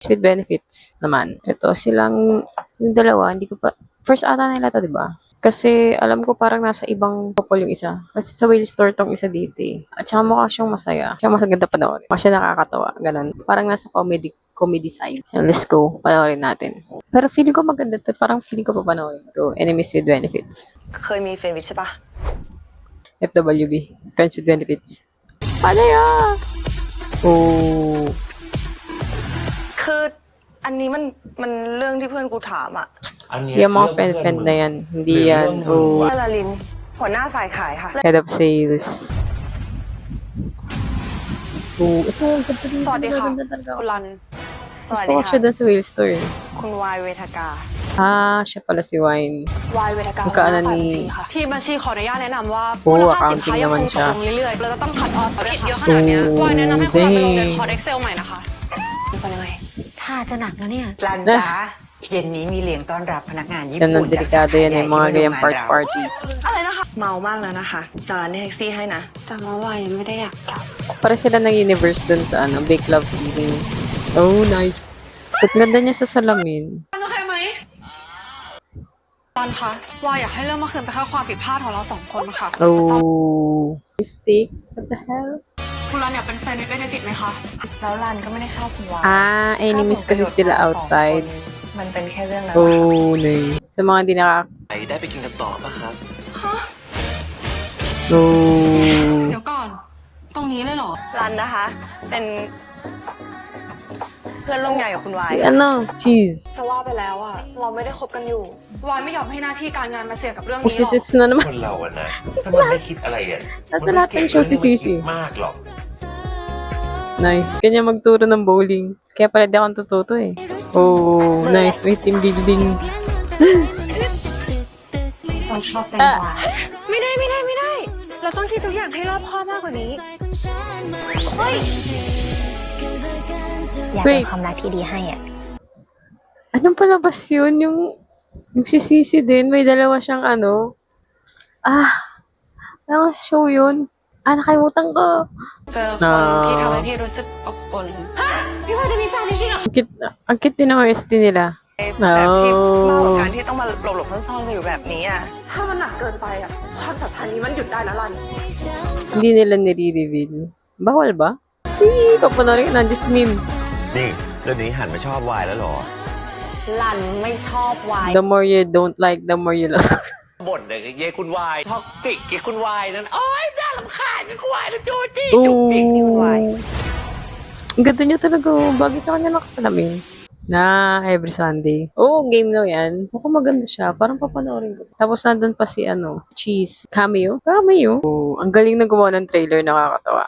With benefits naman. Ito, yung dalawa, hindi ko pa, first ata nila to, diba? Kasi alam ko parang nasa ibang couple yung isa. Kasi sa Whale Store tong isa dito eh. At saka mukha siyang masaya. Siya maganda panoorin. Mukha siya nakakatawa. Ganun. Parang nasa comedy side. Let's go. Panoorin natin. Pero feeling ko maganda to. Parang feeling ko papanoorin. So, Enemies with Benefits. เคยมีเฟรนด์วิชใช่ปะ FWB. Friends with Benefits. Ano yan? Oh. คืออันนี้มันเรื่องที่เพื่อนกูถามอะ อันเนี้ย Yung mga เรื่องเพื่อน friend มึง na yan. Hindi หรือ yan. เรื่องมึง Oh. วะ ลาลิน หัวหน้าฝ่ายขายค่ะ Head of sales. Oh. Ito. สวัสดีค่ะ Ganda talaga. คุณรัน สวัส Gusto ดี ko ค่ะ siya dun sa Whale Store. คุณวายเวทกา Ah, siya pala si Wine. วายเวทกา คุณกะอัน ฝ่าย นี้ บัญชีค่ะ ทีมบัญชีขออนุญาตแนะนำว่า โอ้ มูลค่าสิน accounting ค้ายังค naman งต siya กลงเรื่อยๆ เราจะต้องคัดออฟผิดเยอะขนาดเนี้ย โอ้ วายแนะนำให้คุณรันไปลงเรียน dang คอร์ด Excel ใหม่นะคะเป็นยังไง ถ้าจะหนักนะเนี่ย รันจ๋าเย็นนี้มีเลี้ยงต้อนรับพนักงานญี่ Yan ปุ่น ang จากสา delikado ขา yan ใหญ่ eh, ที่ mga มาดู gayang งานเรา party. อะไรนะคะ เมามากแล้วนะคะจานนี้แท็กซี่ให้นะ แต่ว่าวายยังไม่ได้อยากกลับ Para sila ng universe dun sa Big Love Feeling. Oh, nice. Ba't ganda niya sa salamin? โอเคไหมรันคะวายอยากให้เรื่องเมื่อคืนเป็นแค่ความผิดพลาดของเราสองคนค่ะจะต้อง Oh. Mistake? What the hell? คุณรันอยากเป็นแฟนในเบเนฟิตไหมคะ แล้วรันก็ไม่ได้ชอบคุณวาย Ah, enemies kasi sila outside. มันเป็นแค่เรื่องนั้น Oh, nice. Sa mga hindi nakaka... ได้ไปกินกันต่อปะครับ Oh. เดี๋ยวก่อน ตรงนี้เลยเหรอ รันนะคะ เป็นเพื่อนร่วมงานกับคุณวาย Si cheese. จะว่าไปแล้วอะเราไม่ได้คบกันอยู่ วายไม่ยอมให้หน้าที่การงานมาเสี่ยงกับเรื่องนี้หร Oh, อก sis na ค naman. นเราอะนะ ถ้ามันไม่คิดอะไรอะ Nasa lahat ng show si มันไม่ Sisi. คิดมากหรอก Nice. Kanya magturo ng bowling. Kaya pala di ako natututo eh. Oh, nice. May team building. เราชอบแตงกวา ไม่ได้ เราต้องคิดทุกอย่างให้รอบคอบมากกว่านี้ อยากเป็นความรักที่ดีให้อ่ะ Anong palabas yun? Yung si Sisi din. May dalawa siyang Anong show yun? Nakalimutan ko. เจอคนที่ทำให้พี่รู้สึกอบอุ่นพี่ว่าจะมีแฟนจริงๆเหรอ Ang cute din ng OST nila. แบบที่มากกว่า Oh. การที่ต้องมาหลบๆซ่อนๆกันอยู่แบบนี้อะ ถ้ามันหนักเกินไปอะความสัมพันธ์นี้มันหยุดได้นะรัน Hindi nila nire-reveal. Bawal ba? Papanoorin ko nandiyan si Mims. นี่เรื่องนี้หันมาชอบวายแล้วเหรอ รันไม่ชอบวาย The more you don't like, the more you love. บ่นเลยเยคุณวายท็อกซิกเยคุณวายนั้นโอ๊ยน่ารำคาญคุณวายแล้วจูจี้จุกจิกนี่คุณวาย Ang ganda niya talaga. Bagay sa kanya nakasalamin. Na every Sunday. Oo, game daw yan. Mukhang maganda siya. Parang papanoorin ko. Tapos nandun pa si Cheese. Cameo. Oh, ang galing na gumawa ng trailer. Nakakatawa.